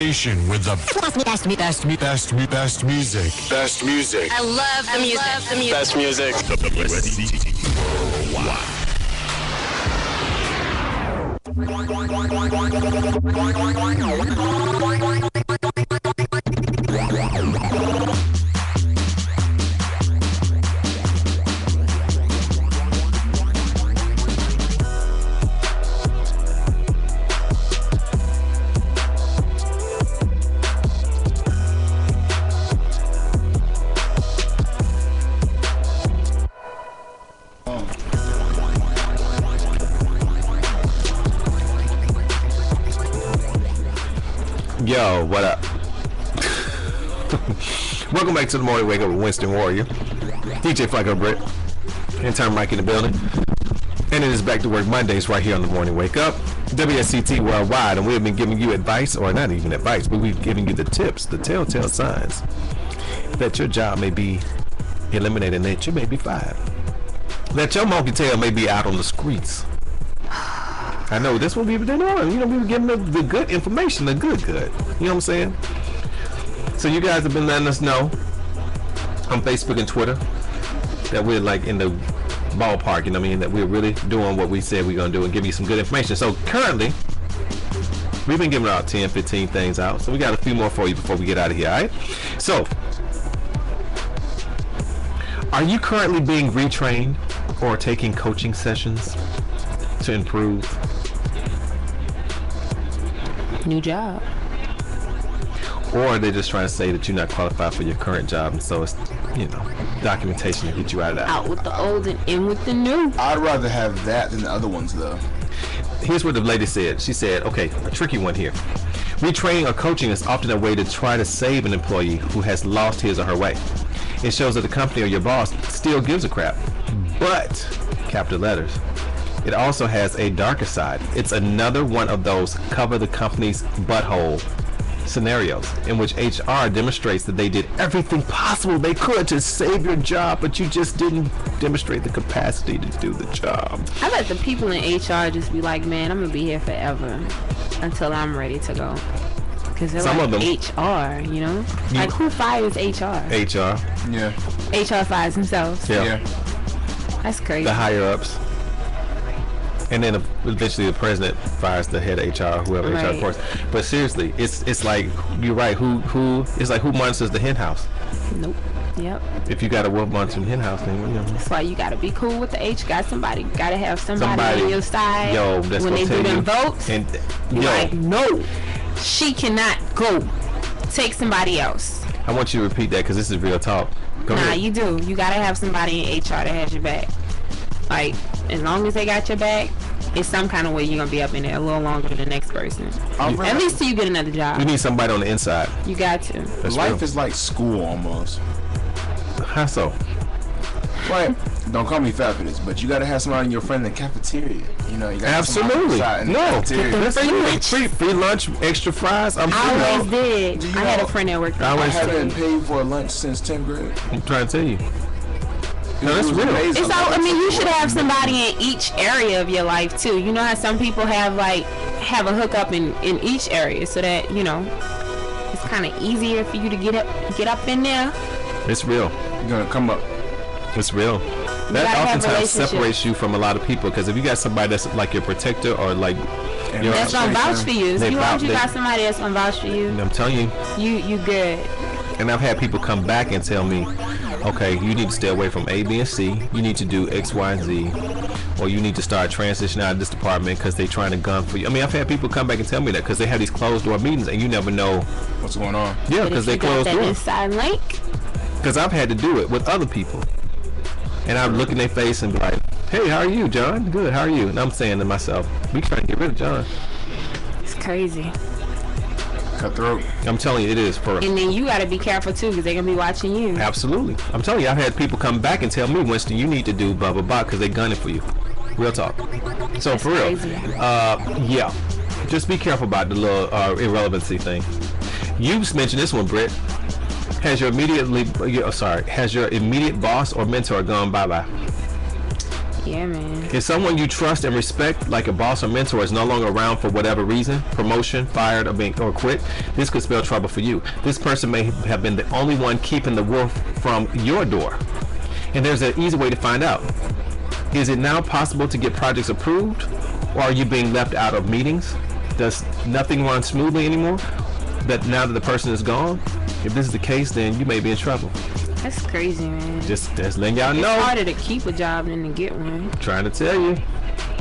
Station with the best music. Best music. I love the music. Best music. Yo, what up? Welcome back to the Morning Wake Up with Winston Warrior, DJ Flacco Britt, and Tom Mike in the building. And it is Back to Work Mondays right here on the Morning Wake Up, WSCT Worldwide, and we have been giving you advice, or not even advice, but we've given you the tips, the telltale signs that your job may be eliminated and that you may be fired. That your monkey tail may be out on the streets. I know this will be doing on. You know, we were giving the good information, the good. You know what I'm saying? So you guys have been letting us know on Facebook and Twitter that we're like in the ballpark, you know what I mean? That we're really doing what we said we're going to do and give you some good information. So currently, we've been giving out 10, 15 things out. So we got a few more for you before we get out of here, all right? So, are you currently being retrained or taking coaching sessions to improve? New job. Or are they just trying to say that you're not qualified for your current job, and so it's, you know, documentation to get you out of that? Out with the old and in with the new. I'd rather have that than the other ones, though. Here's what the lady said. She said, okay, a tricky one here. Retraining or coaching is often a way to try to save an employee who has lost his or her way. It shows that the company or your boss still gives a crap. But, capital letters, it also has a darker side. It's another one of those cover the company's butthole scenarios in which HR demonstrates that they did everything possible they could to save your job, but you just didn't demonstrate the capacity to do the job. I bet the people in HR just be like, man, I'm gonna be here forever until I'm ready to go. Because they're Some like of them, HR, you know? Like, who fires HR? HR. Yeah. HR fires themselves. Yeah. That's crazy. The higher ups. And then eventually the president fires the head of HR, whoever HR reports. But seriously, it's like, you're right, who it's like, who monitors the hen house? Nope. Yep. If you got a wolf monitoring hen house, then, you know. That's why you gotta be cool with the gotta have somebody on your side. Yo, that's when they do them votes. And you're like, no, she cannot go. Take somebody else. I want you to repeat that because this is real talk. Go ahead. You do. You gotta have somebody in HR that has your back. Like, as long as they got your back, it's some kind of way you're gonna be up in there a little longer than the next person. At least till you get another job. You need somebody on the inside. You got to. Life is like school almost. How so? Right. Don't call me fat for this, but you gotta have somebody in your friend in the cafeteria. You know, you gotta absolutely. Have in the cafeteria. That's free lunch, extra fries. I always did. I had a friend that worked there. I haven't paid for a lunch since 10th grade. I'm trying to tell you. No, that's real. It's all, I mean, you should have somebody in each area of your life too. You know how some people have a hookup in each area, so that, you know, it's kind of easier for you to get up in there. It's real. You're gonna come up. It's real. That oftentimes separates you from a lot of people, because if you got somebody that's like your protector or like that's gonna vouch for you. You got somebody that's gonna vouch for you. I'm telling you. You good. And I've had people come back and tell me, okay, you need to stay away from A, B, and C. You need to do X, Y, and Z. Or you need to start transitioning out of this department because they're trying to gun for you. I mean, I've had people come back and tell me that because they have these closed door meetings and you never know what's going on. Yeah, because they closed doors. Inside link. Because I've had to do it with other people. And I would look in their face and be like, hey, how are you, John? Good, how are you? And I'm saying to myself, we trying to get rid of John. It's crazy. Cutthroat. I'm telling you, it is for. And then you got to be careful too, because they're gonna be watching you. Absolutely. I'm telling you, I've had people come back and tell me, Winston, you need to do blah blah blah because they're gunning for you. Real talk. So that's for real, crazy. yeah, just be careful about the little irrelevancy thing. You mentioned this one, Britt. Has your immediate boss or mentor gone bye bye? Yeah, man. If someone you trust and respect, like a boss or mentor, is no longer around for whatever reason, promotion, fired, or quit, this could spell trouble for you. This person may have been the only one keeping the wolf from your door. And there's an easy way to find out. Is it now possible to get projects approved? Or are you being left out of meetings? Does nothing run smoothly anymore? That now that the person is gone? If this is the case, then you may be in trouble. That's crazy, man. Just letting y'all It's know. harder to keep a job than to get one. Trying to tell you.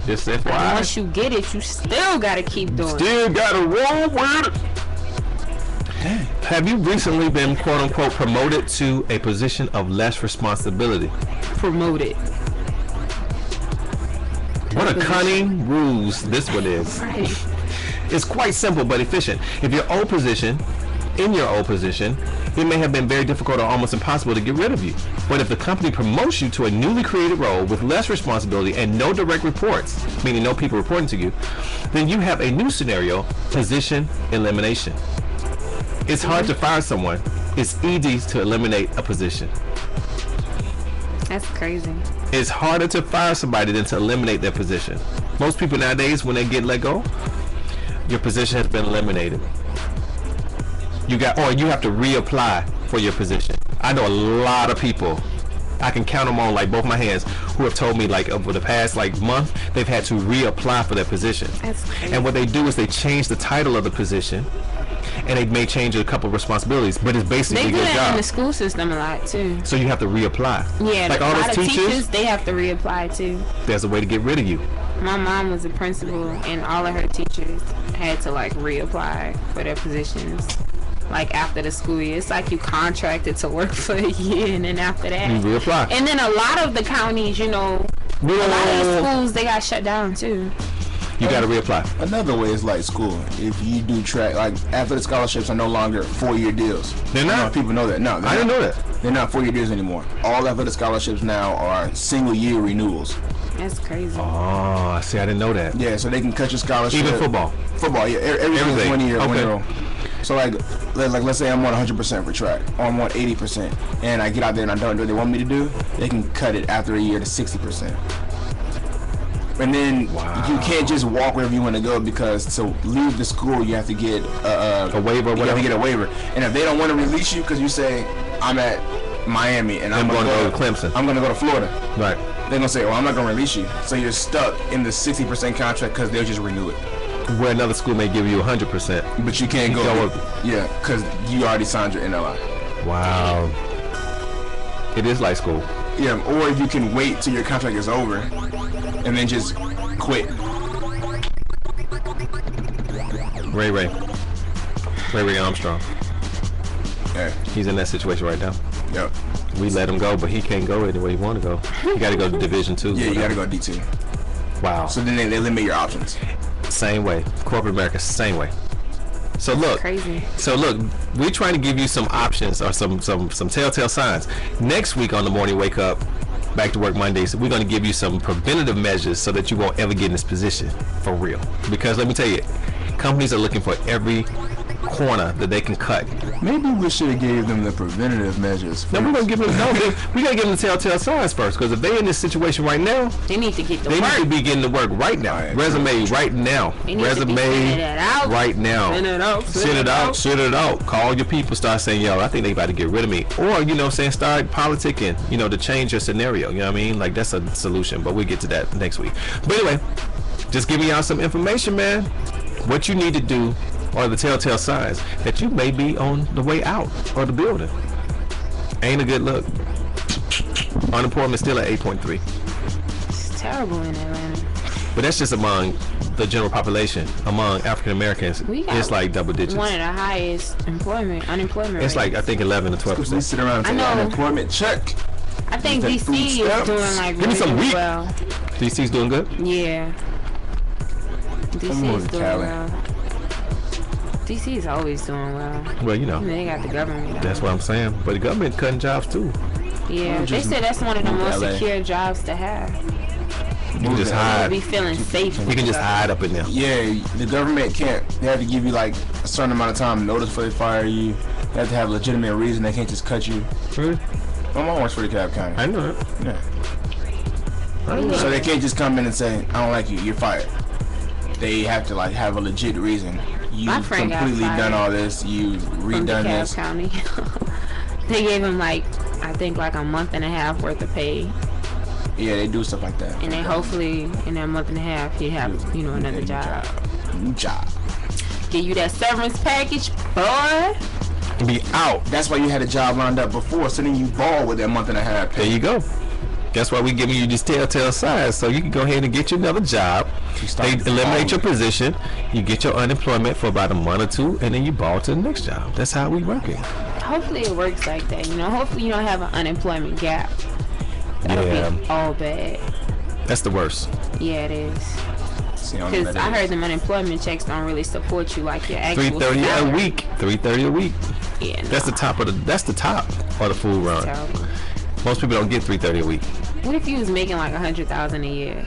Just And FYI. once you get it, you still gotta keep doing it. Still gotta roll with it. Have you recently been quote unquote promoted to a position of less responsibility? Promote it. What a cunning ruse this one is. Right. It's quite simple but efficient. If your old position, in your old position, it may have been very difficult or almost impossible to get rid of you. But if the company promotes you to a newly created role with less responsibility and no direct reports, meaning no people reporting to you, then you have a new scenario, position elimination. It's hard to fire someone. It's easy to eliminate a position. That's crazy. It's harder to fire somebody than to eliminate their position. Most people nowadays, when they get let go, your position has been eliminated. You have to reapply for your position. I know a lot of people, I can count them on like both my hands, who have told me like over the past like month, they've had to reapply for their position. That's crazy. And what they do is they change the title of the position, and they may change a couple of responsibilities, but it's basically They do your that in job. the school system a lot too. So you have to reapply. Yeah, like a all lot those of teachers, they have to reapply too. there's a way to get rid of you. My mom was a principal, and all of her teachers had to like reapply for their positions. Like after the school year, it's like you contracted to work for a year, and then after that, You reapply. And then a lot of the counties, you know, a lot of the schools they got shut down too. You got to reapply. Another way is like school. If you do track, like athletic scholarships are no longer 4-year deals. They're You know, not? people know that. No, I didn't know that. They're not 4-year deals anymore. All athletic scholarships now are single-year renewals. That's crazy. Oh, see, I didn't know that. Yeah, so they can cut your scholarship. Even football. Football, yeah, everything is Everything. 1 year, Okay. 1 year. So let's say I'm on 100% for track, or I'm on 80%, and I get out there and I don't do what they want me to do. They can cut it after a year to 60%. And then you can't just walk wherever you want to go, because to leave the school you have to get A waiver, You have whatever. to get a waiver, and if they don't want to release you because you say I'm at Miami and I'm going gonna to go to Clemson. I'm gonna go to Florida. Right. They're gonna say, "Well, I'm not gonna release you," so you're stuck in the 60% contract because they'll just renew it. Where another school may give you 100%. But you can't go. Go Yeah, because you already signed your NLI. Wow. It is like school. Yeah, or you can wait till your contract is over and then just quit. Ray Armstrong. Yeah. He's in that situation right now. Yep. We let him go, but he can't go anywhere he want to go. He got to go to Division II. Yeah, you gotta go D2. Wow. So then they limit your options. Same way. Corporate America, same way. So look, Crazy. we're trying to give you some options or some telltale signs. Next week on the Morning Wake Up, Back to Work Mondays, we're going to give you some preventative measures so that you won't ever get in this position for real. Because let me tell you, companies are looking for every corner that they can cut. Maybe we should have gave them the preventative measures. No, we're gonna give them. We gotta give them the telltale signs first. Because if they're in this situation right now, They need to get the they work. need to be getting to work right now. Right. Resume right now. They need to be Resume sending it out. right now. Send it out, Send it out. Call your people. Start saying, yo, I think they about to get rid of me. Or start politicking. To change your scenario. You know what I mean? Like that's a solution. But we'll get to that next week. But anyway, just giving y'all some information, man. What you need to do are the telltale signs that you may be on the way out of the building. Ain't a good look. Unemployment still at 8.3. It's terrible in Atlanta. But that's just among the general population. Among African Americans, We got it's like double digits. One of the highest unemployment It's rates. like I think 11 to Because we 12%. sit around and I take know. unemployment check. I think Take DC food is stamps. doing like Give me some really wheat. well. DC's doing good. Yeah. DC I'm is moving doing Cali. well. DC is always doing well. Well, They got the government. that's what I'm saying. But the government cutting jobs too. Yeah, they just said that's one of the move to most LA. secure jobs to have. You can just To hide. be feeling safe. You can just hide up in there. Yeah, the government can't. They have to give you like a certain amount of time notice before they fire you. They have to have a legitimate reason. They can't just cut you. Really? My mom works for the Cobb County. I know it. Yeah. So they can't just come in and say, "I don't like you. You're fired." They have to like have a legit reason. You My friend got completely fired done all this. You from redone DeKalb this. County. They gave him like, I think like a month and a half worth of pay, Yeah, they do stuff like that. and then hopefully in that month and a half he'd have another job. New job. Give you that severance package, boy. Be out. That's why you had a job lined up before, so then you ball with that month and a half. There you go. That's why we giving you these telltale signs, so you can go ahead and get you another job. They eliminate your position. You get your unemployment for about a month or two, and then you ball to the next job. That's how we working. Hopefully it works like that. Hopefully you don't have an unemployment gap. That'll be all bad. That's the worst. Yeah, it is. Because I heard them unemployment checks don't really support you like your actual $330 salary. a week. $330 a week. Yeah, That's the top of the. That's the top of the food run. terrible. Most people don't get $330 a week. What if you was making like 100,000 a year?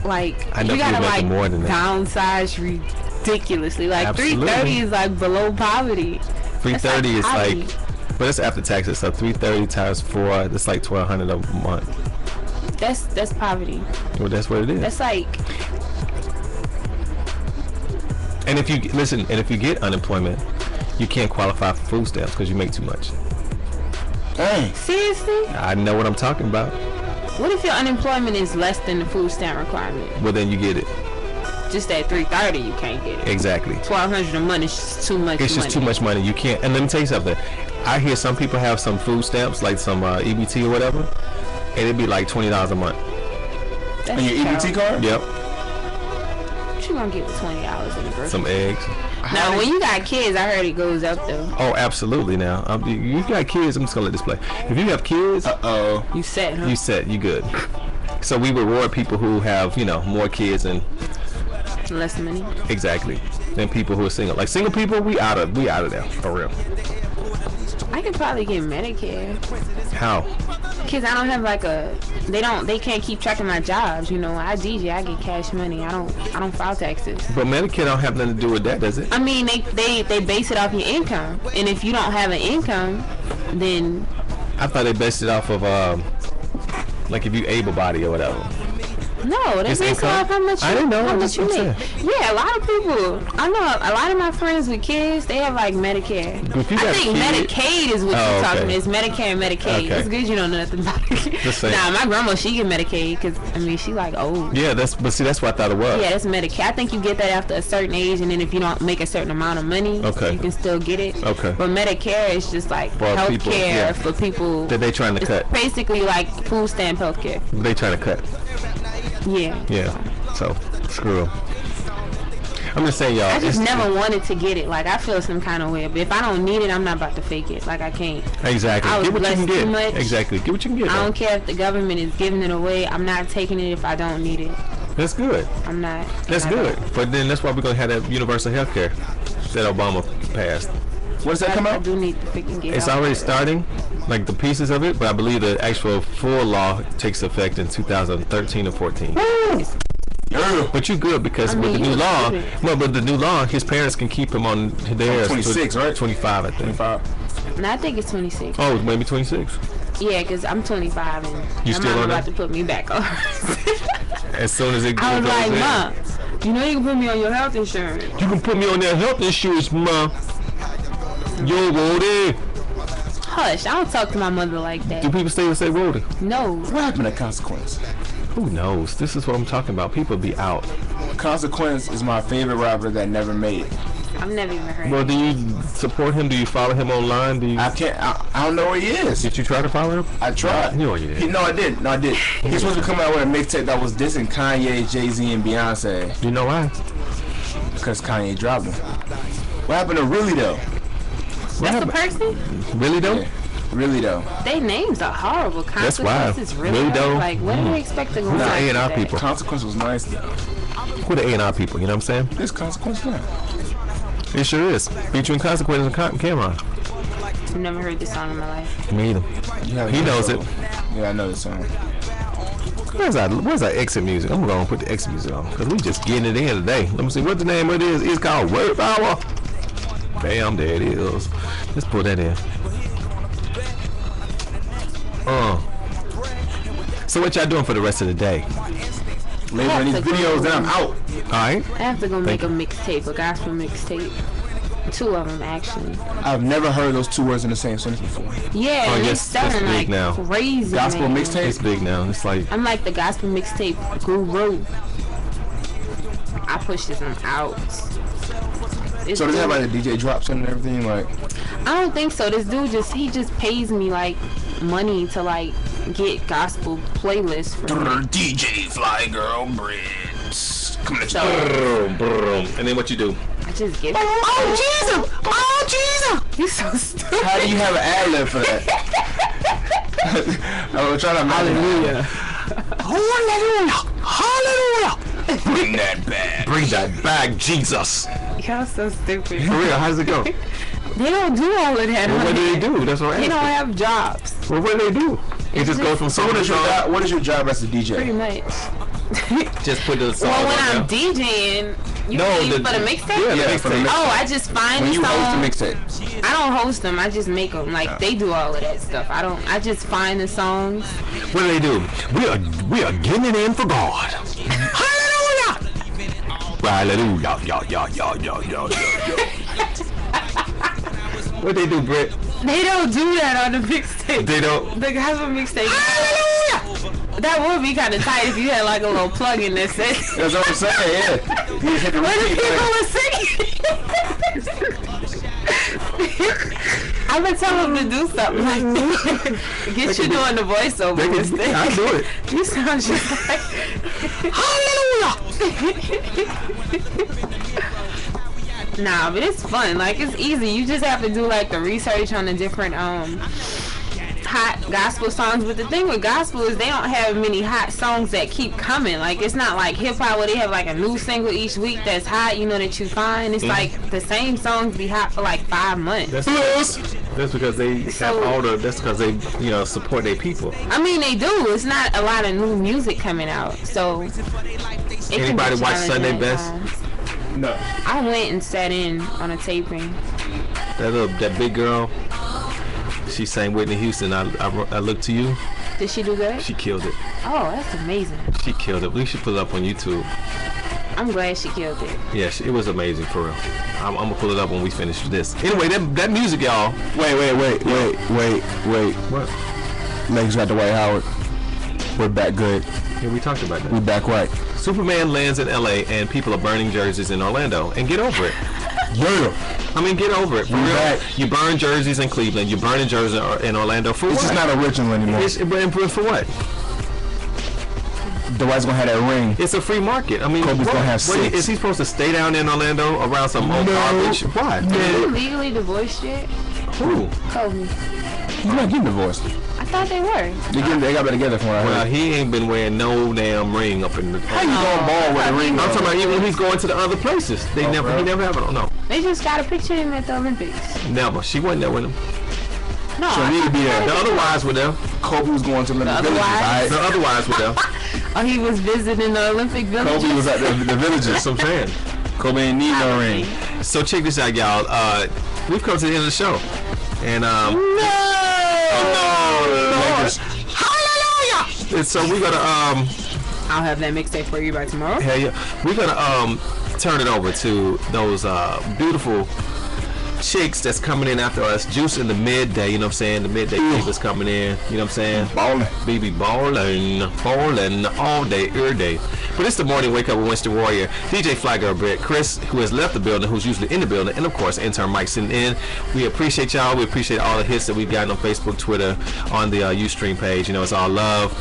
Like I know you gotta people like making more than that. downsize ridiculously. Like Absolutely. 330 is like below poverty. 330 is poverty. like, but it's after taxes. So 330 times 4, that's like $1,200 a month. That's poverty. Well, that's what it is. That's like And if you listen, and if you get unemployment, you can't qualify for food stamps because you make too much. Dang. seriously. I know what I'm talking about. What if your unemployment is less than the food stamp requirement? Well, then you get it. Just at 330, you can't get it. Exactly. 1,200 a month is just too much. It's just too much money. You can't. And let me tell you something. I hear some people have some food stamps, like some EBT or whatever, and it'd be like $20 a month. That's And your EBT terrible. card? Yep. What you gonna get with $20 in the grocery? Some eggs. Now, when you got kids, I heard it goes up though. Oh, absolutely. Now, you got kids. I'm just gonna let this play. If you have kids, Uh-oh. You set, huh? you set. You good. So we reward people who have, more kids and Less money. exactly than people who are single. Like single people, we out of there for real. I could probably get Medicare. How? Cause I don't have like they can't keep track of my jobs. I DJ, I get cash money. I don't file taxes. But Medicare don't have nothing to do with that, does it? I mean, they base it off your income, and if you don't have an income, then I thought they based it off of like if you able-bodied or whatever. no, they It's base it income? off how much I didn't know. how I'm much you just make. Yeah, a lot of people. I know a lot of my friends with kids. They have like Medicare. If you I got think kids- Medicaid is what Oh, you're talking okay. about. It's Medicare and Medicaid. Okay. It's good you don't know nothing about it. Just saying. Nah, my grandma, she get Medicaid because she like old. Yeah, but see, that's what I thought it was. Yeah, that's Medicare. I think you get that after a certain age, and then if you don't make a certain amount of money, Okay. you can still get it. Okay. But Medicare is just like For health people, care yeah. for people. That they trying to It's cut. basically like food stamp health care. They trying to cut. Yeah. Yeah. So screw 'em. I'm just saying, y'all. I just it's- never wanted to get it. Like, I feel some kind of way. But if I don't need it, I'm not about to fake it. Like, I can't. Exactly. I was Get what you can blessed too get. much. Exactly. Get what you can get. I though. don't care if the government is giving it away. I'm not taking it if I don't need it. That's good. I'm not. That's I good. don't. But then that's why we're gonna have that universal health care that Obama passed. When does that come I out? do need to freaking get It's out. already starting, like the pieces of it, but I believe the actual full law takes effect in 2013 or 14. Yeah. But you good because I with the mean, new you law, good. well, but the new law, his parents can keep him on theirs. 26, right? 25, I think. 25. And I think it's 26. Oh, maybe 26. Yeah, because I'm 25 and You my still mom on about that? to put me back on. As soon as it I was goes like, in. Mom, you know you can put me on your health insurance. You can put me on that health insurance, ma. Yo, Wody. Hush, I don't talk to my mother like Do that. people still say Wody? No. What happened to Consequence? Who knows? This is what I'm talking about. People be out. Consequence is my favorite rapper that never made it. I've never even heard Well, of do you support him? Do you follow him online? Do you? I can't. I don't know where he is. Did you try to follow him? I tried. No, you didn't. No, I did. No, I did. He's supposed to come out with a mixtape that was dissing Kanye, Jay-Z, and Beyonce You know why? because Kanye dropped him. What happened to Really though? That's the person? Really though? Yeah. Really though. They names are horrible. That's why. Consequences really Really are. though? Like, what do you expect to go Who's the on A&R with that? people? Consequence was nice though. Who the A&R people? You know what I'm saying? This Consequence now. It sure is. Featuring Consequences and Cameron. I've never heard this song in my life. Me either. He knows it. Yeah, I know the song. Where's our exit music? I'm gonna put the exit music on because we just getting it in today. Let me see what the name of it is. It's called Word Power. Bam, there it is. Let's put that in. So what y'all doing for the rest of the day? Later in these videos, then I'm out. All right. I have to go make a mixtape, a gospel mixtape. 2 of them actually. I've never heard those 2 words in the same sentence before. Yeah, Oh, and yes, it's selling it's big like now. crazy. Gospel man. mixtape? It's big now. It's like I'm like the gospel mixtape guru. I push this one out. It's So does it have good. like the DJ drops in and everything? Like, I don't think so. This dude he just pays me like money to like get gospel playlists for me. DJ Fly Girl Brits. Coming at you. So and then what you do? I just get. Oh Jesus! Oh Jesus! You so stupid. How do you have an ad lib for that? I was trying to imagine. Hallelujah! Hallelujah! Bring that back. Bring that back, Jesus. Y'all so stupid. For real, how's it go? They don't do all of that. Well, what do honey. they do? That's what I'm They don't asking. have jobs. Well, what do they do? It just goes from So song what to is your song. job? What is your job as a Pretty DJ? much. Just put the song Well, when on I'm there. DJing, you No, mean the- for the mixtape? yeah, Yeah, for the mixtape. mixtape. Oh, I just find When the you host song. the mixtape. I don't host them. I just make them. Like they do all of that stuff. I don't. I just find the songs. What do they do? We are getting it in for God. Hallelujah! Hallelujah! Yo. What they do, Britt? They don't do that on the mixtape. They don't. The gospel mixtape. Hallelujah! That would be kind of tight if you had like a little plug in that says. That's what I'm saying. Yeah. You hit the When the repeat people button. were singing. I would tell them to do something like that. Get you doing the voiceover instead. I do it. You sound just like Hallelujah. Nah, but it's fun. Like it's easy. You just have to do like the research on the different hot gospel songs. But the thing with gospel is they don't have many hot songs that keep coming. Like it's not like hip hop where they have like a new single each week that's hot, you know, that you find. It's like the same songs be hot for like 5 months. That's because they have So- all the. That's because they, support their people. I mean, they do. It's not a lot of new music coming out, so. It can be Anybody watch challenging Sunday at Best? times. No. I went and sat in on a taping. That big girl. She sang Whitney Houston. I look to you. Did she do good? She killed it. Oh, that's amazing. She killed it. We should put it up on YouTube. I'm glad she killed it. Yes, it was amazing for real. I'm gonna pull it up when we finish this. Anyway, that music, y'all. Wait. What? Legs got the White Howard. We're back good. Yeah, we talked about We that. back right. Superman lands in LA and people are burning jerseys in Orlando. And get over it. Yeah. I mean, get over it. For We real. back. You burn jerseys in Cleveland. You burn jerseys in Orlando. For It's what? just not original anymore. But for what? Dwight's gonna have that ring. It's a free market. I mean, Kobe's gonna have what, 6. is he supposed to stay down in Orlando around some old No. garbage? Why? Are you legally divorced yet? Who? Kobe. He's not getting divorced. I thought they were. They got back together from what I Well, heard. he ain't been wearing no damn ring up in the. How you going ball with a ring? I'm talking about even when he's going to the other places. He bro. never have it. No, They just got a picture of him at the Olympics. never. She wasn't there with him. No, So I he need to be The there. other wives were there. Kobe was going to Olympic other Villages. wives? The Right? other wives were there. oh, he was visiting the Olympic Village. Kobe was at the Villages. That's what I'm saying. Kobe ain't need no ring. So check this out, y'all. We've come to the end of the show, and Lakers. hallelujah! And so we're gonna I'll have that mixtape for you by tomorrow. hell yeah, we're gonna turn it over to those beautiful chicks that's coming in after us, juice in the midday, you know what I'm saying? The midday people's coming in, you know what I'm saying? Ballin'. Baby ballin' all day, every day. But it's the morning wake up with Winston Warrior, DJ Fly Girl Brett, Chris, who has left the building, who's usually in the building, and of course intern Mike sitting in. We appreciate y'all. We appreciate all the hits that we've gotten on Facebook, Twitter, on the Ustream page. You know, it's all love.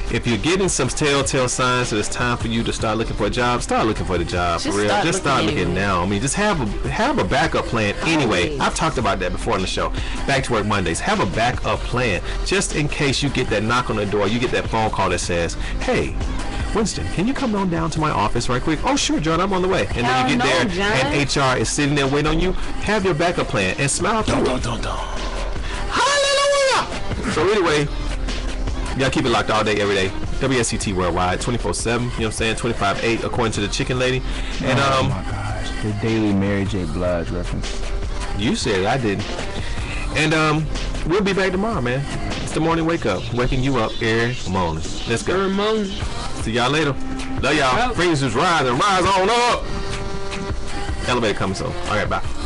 If you're getting some telltale signs that it's time for you to start looking for a job, start looking for the job for Just real. start Just start looking looking anyway. now. I mean, just have a backup plan anyway. Always. I've talked about that before on the show. Back to work Mondays. Have a backup plan just in case you get that knock on the door. You get that phone call that says, "Hey, Winston, can you come on down to my office right quick?" "Oh, sure, John, I'm on the way." And Hell then you get no, there, John. and HR is sitting there waiting on you. Have your backup plan and smile through it. Hallelujah! So anyway, y'all keep it locked all day, every day. WSCT Worldwide, 24/7. You know what I'm saying? 25/8, according to the Chicken Lady. And Oh my gosh. The Daily Mary J. Blige reference. you said it, I didn't. And we'll be back tomorrow, man. It's the morning wake up, waking you up every morning. Let's go. Ramon. See y'all later. Love y'all. Yep. Freezes rising. Rise on up. Elevator coming soon. All right, bye.